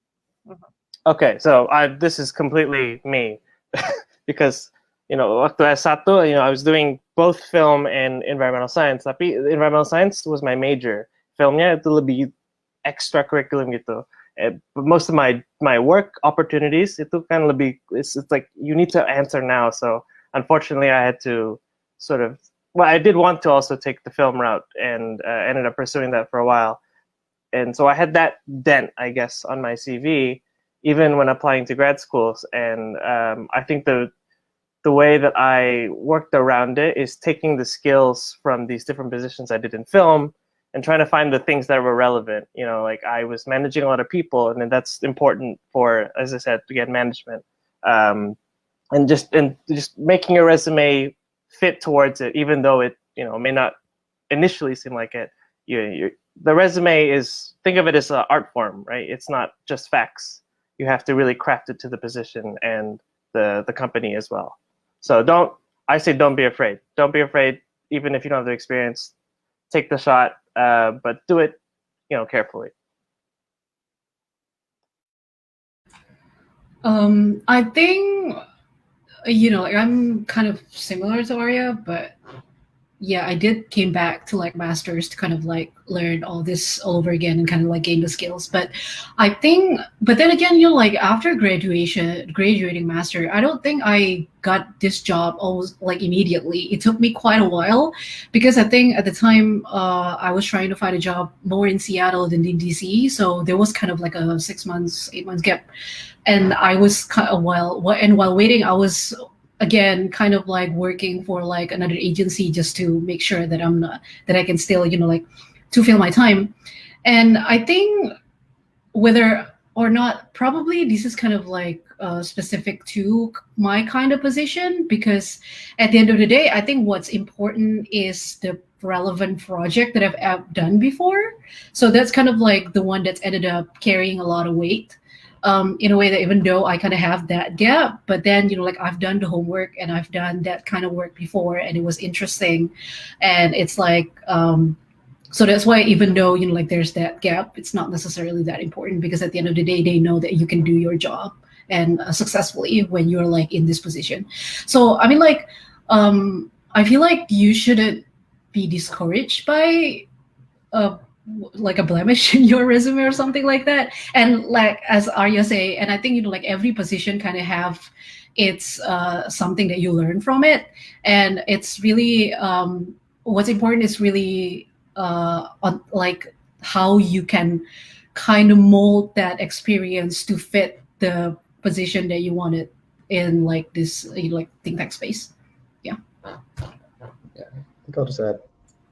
[SPEAKER 4] Okay, so this is completely me because waktu S1, I was doing both film and environmental science. Tapi environmental science was my major. Filmnya itu lebih extracurriculum gitu. But most of my work opportunities itu kan lebih, it's like you need to answer now. So unfortunately, I had to I did want to also take the film route and ended up pursuing that for a while. And so I had that dent, I guess, on my CV, even when applying to grad schools. And I think the way that I worked around it is taking the skills from these different positions I did in film and trying to find the things that were relevant. Like I was managing a lot of people, and then that's important for, as I said, to get management. And just making your resume fit towards it, even though it may not initially seem like it. The resume is, think of it as an art form, right? It's not just facts. You have to really craft it to the position and the company as well. So don't be afraid. Don't be afraid, even if you don't have the experience. Take the shot, but do it, carefully.
[SPEAKER 5] I think, I'm kind of similar to Arya, but yeah, I came back to like masters to kind of like learn all this all over again and kind of like gain the skills. But I think, but then again, like after graduating master, I don't think I got this job almost like immediately. It took me quite a while because I think at the time I was trying to find a job more in Seattle than in DC. So there was kind of like a 6 months, 8 months gap. And I was kind of while waiting, I was again kind of like working for like another agency just to make sure that I can still like to fill my time. And I think whether or not, probably this is kind of like specific to my kind of position, because at the end of the day, I think what's important is the relevant project that I've done before. So that's kind of like the one that's ended up carrying a lot of weight. In a way that even though I kind of have that gap, but then, like I've done the homework and I've done that kind of work before and it was interesting. And it's like, so that's why even though, like there's that gap, it's not necessarily that important, because at the end of the day, they know that you can do your job and successfully when you're like in this position. So, I mean, like, I feel like you shouldn't be discouraged by like a blemish in your resume or something like that. And like as Arya say, and I think like every position kind of have its something that you learn from it, and it's really what's important is really on like how you can kind of mold that experience to fit the position that you wanted in like this like think tank space. Yeah.
[SPEAKER 3] I think I'll just add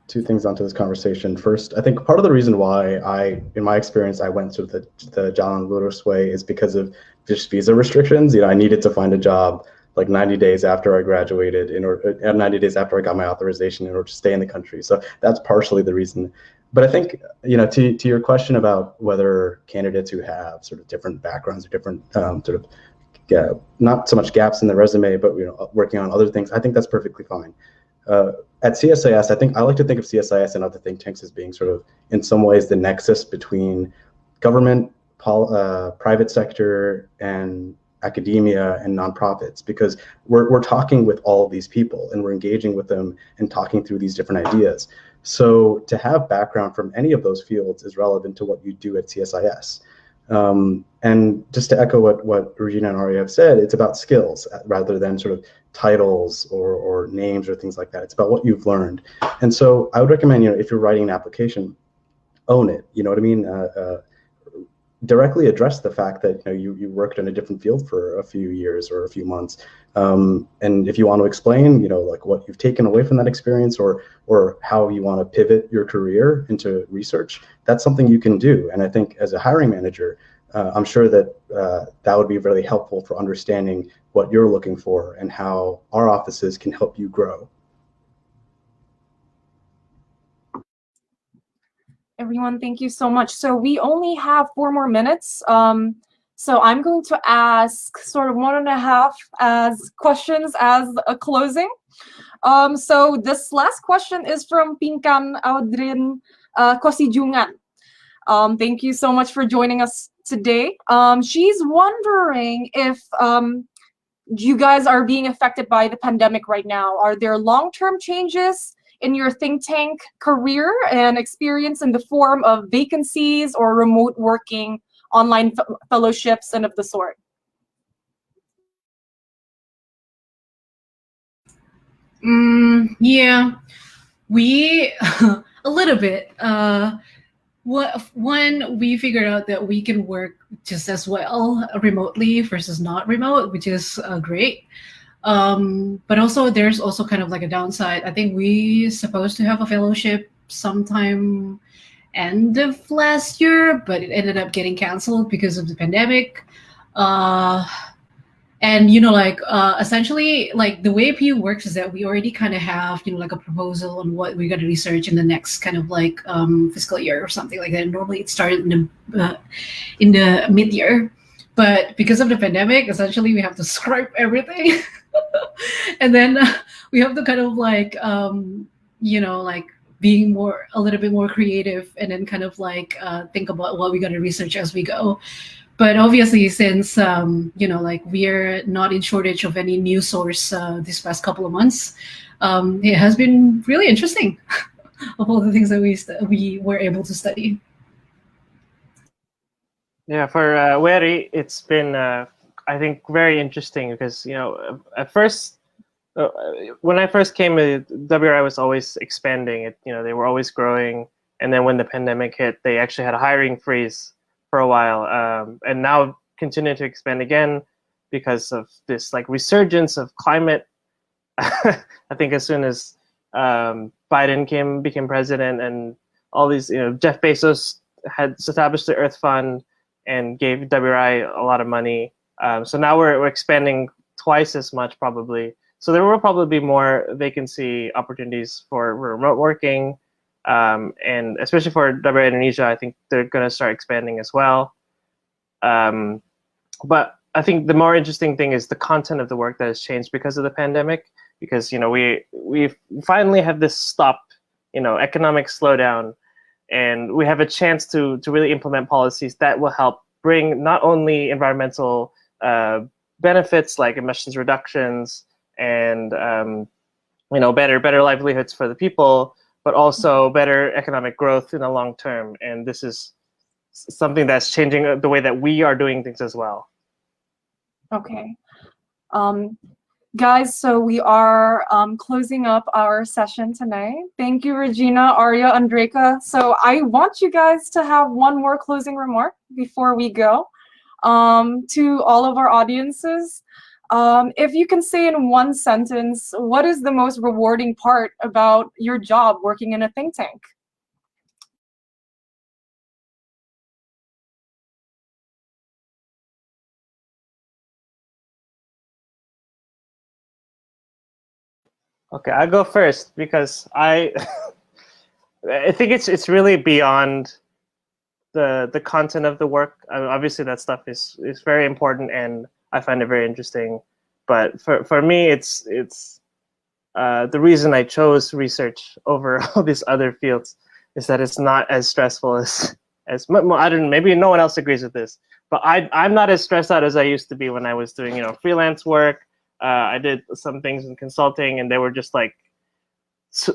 [SPEAKER 3] two things onto this conversation. First, I think part of the reason why in my experience, I went through the Jalan Lurus way is because of just visa restrictions. I needed to find a job like 90 days after I graduated 90 days after I got my authorization in order to stay in the country. So that's partially the reason. But I think, to your question about whether candidates who have sort of different backgrounds or different not so much gaps in the resume, but working on other things, I think that's perfectly fine. At CSIS, I like to think of CSIS and other think tanks as being sort of, in some ways, the nexus between government, private sector, and academia and nonprofits, because we're talking with all of these people and we're engaging with them and talking through these different ideas. So to have background from any of those fields is relevant to what you do at CSIS. And just to echo what Regina and Arya have said, it's about skills rather than sort of titles or names or things like that. It's about what you've learned. And so I would recommend, if you're writing an application, own it. You know what I mean? Directly address the fact that you worked in a different field for a few years or a few months. And if you want to explain, like what you've taken away from that experience or how you want to pivot your career into research, that's something you can do. And I think as a hiring manager, I'm sure that that would be really helpful for understanding what you're looking for and how our offices can help you grow.
[SPEAKER 1] Everyone, thank you so much. So we only have 4 more minutes. So I'm going to ask sort of 1.5 as questions as a closing. So this last question is from Pinkan Audrin Kosijungan. Thank you so much for joining us today. She's wondering if you guys are being affected by the pandemic right now. Are there long-term changes in your think tank career and experience in the form of vacancies or remote working, online fellowships, and of the sort?
[SPEAKER 5] Yeah, we a little bit. When we figured out that we can work just as well remotely versus not remote, which is great. But also there's also kind of like a downside. I think we supposed to have a fellowship sometime end of last year, but it ended up getting canceled because of the pandemic. And essentially, like the way PU works is that we already kind of have like a proposal on what we're going to research in the next kind of like fiscal year or something like that. Normally it started in the mid-year, but because of the pandemic, essentially we have to scrap everything, and then we have to kind of like like being a little bit more creative, and then kind of like think about what we're going to research as we go. But obviously, since like we're not in shortage of any news source this past couple of months, it has been really interesting of all the things that we were able to study.
[SPEAKER 4] Yeah, for Weri, it's been I think very interesting because at first when I first came, WRI was always expanding. It they were always growing, and then when the pandemic hit, they actually had a hiring freeze for a while, and now continue to expand again because of this like resurgence of climate. I think as soon as Biden became president, and all these Jeff Bezos had established the Earth Fund and gave WRI a lot of money. So now we're expanding twice as much probably. So there will probably be more vacancy opportunities for remote working. And especially for WRI Indonesia, I think they're going to start expanding as well. But I think the more interesting thing is the content of the work that has changed because of the pandemic. Because we finally have this stop, economic slowdown, and we have a chance to really implement policies that will help bring not only environmental benefits like emissions reductions and better livelihoods for the people, but also better economic growth in the long term. And this is something that's changing the way that we are doing things as well.
[SPEAKER 1] Okay. Guys, so we are closing up our session tonight. Thank you, Regina, Arya, Andreaka. So I want you guys to have one more closing remark before we go. To all of our audiences, if you can say in one sentence, what is the most rewarding part about your job working in a think tank?
[SPEAKER 4] Okay, I'll go first because I think it's really beyond the content of the work. I mean, obviously that stuff is very important and I find it very interesting. But for me, it's the reason I chose research over all these other fields is that it's not as stressful as I don't know, maybe no one else agrees with this, but I'm not as stressed out as I used to be when I was doing freelance work. I did some things in consulting and they were just like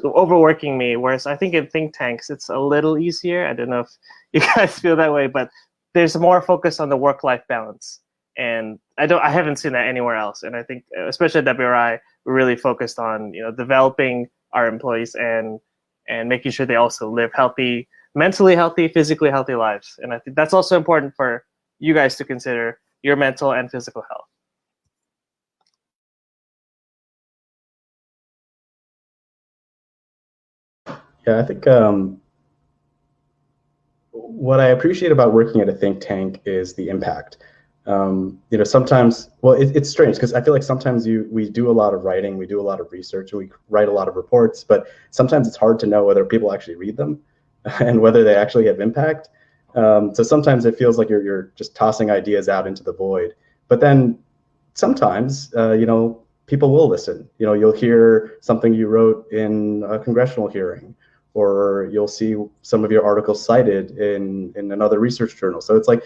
[SPEAKER 4] overworking me, whereas I think in think tanks it's a little easier. I don't know if you guys feel that way, but there's more focus on the work-life balance, and I haven't seen that anywhere else. And I think especially at WRI, we're really focused on developing our employees and making sure they also live healthy, mentally healthy, physically healthy lives. And I think that's also important for you guys to consider your mental and physical health.
[SPEAKER 3] Yeah, I think what I appreciate about working at a think tank is the impact. Sometimes, well, it's strange because I feel like sometimes we do a lot of writing, we do a lot of research, and we write a lot of reports, but sometimes it's hard to know whether people actually read them and whether they actually have impact. So sometimes it feels like you're just tossing ideas out into the void. But then sometimes, people will listen. You'll hear something you wrote in a congressional hearing, or you'll see some of your articles cited in another research journal. So it's like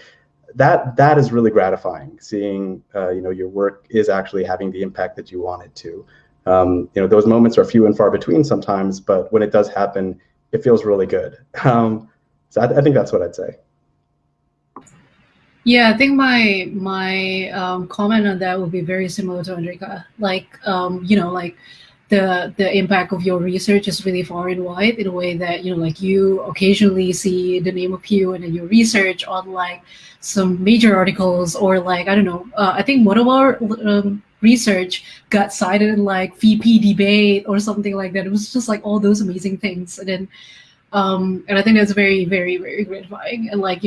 [SPEAKER 3] that is really gratifying, seeing your work is actually having the impact that you want it to. Those moments are few and far between sometimes, but when it does happen, it feels really good. So I think that's what I'd say.
[SPEAKER 5] Yeah, I think my comment on that would be very similar to Andreaka. Like, like the impact of your research is really far and wide in a way that, like you occasionally see the name of Pew and then you research on like some major articles, or like, I don't know, I think one of our research got cited in like VP debate or something like that. It was just like all those amazing things. And then, and I think that's very, very, very gratifying. And like,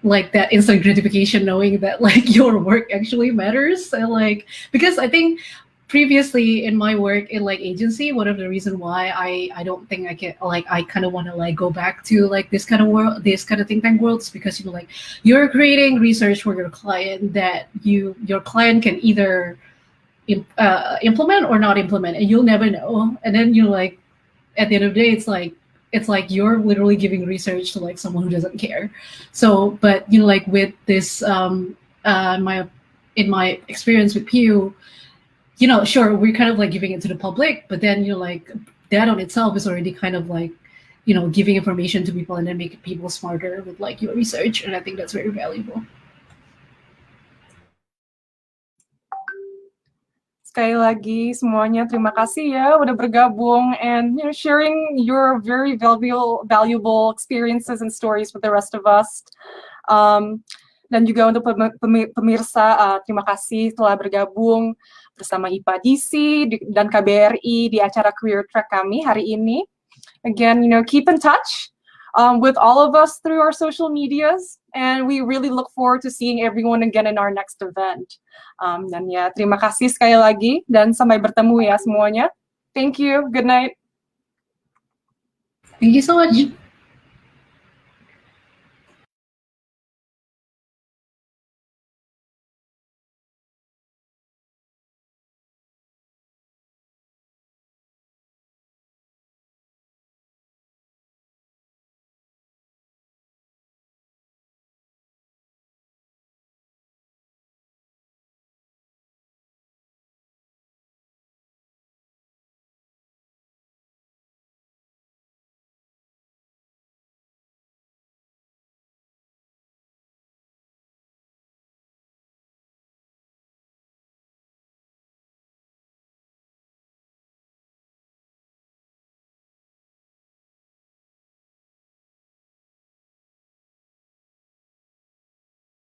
[SPEAKER 5] like that instant gratification knowing that like your work actually matters. And like, because I think previously in my work in like agency, one of the reasons why I don't think I can, like, I kind of want to like go back to like this kind of world, this kind of think tank worlds, because like you're creating research for your client that your client can either implement or not implement, and you'll never know. And then like at the end of the day, it's like you're literally giving research to like someone who doesn't care. So, but like with this, in my experience with Pew, sure, we're kind of like giving it to the public, but then like that on itself is already kind of like giving information to people and then making people smarter with like your research, and I think that's very valuable.
[SPEAKER 1] Sekali lagi semuanya terima kasih ya udah bergabung and sharing your very valuable experiences and stories with the rest of us. Dan juga untuk pemirsa, terima kasih telah bergabung bersama IPA DC dan KBRI di acara Career Track kami hari ini. Again, keep in touch with all of us through our social medias, and we really look forward to seeing everyone again in our next event. Dan ya, terima kasih sekali lagi, dan sampai bertemu ya semuanya. Thank you, good night.
[SPEAKER 5] Thank you so much.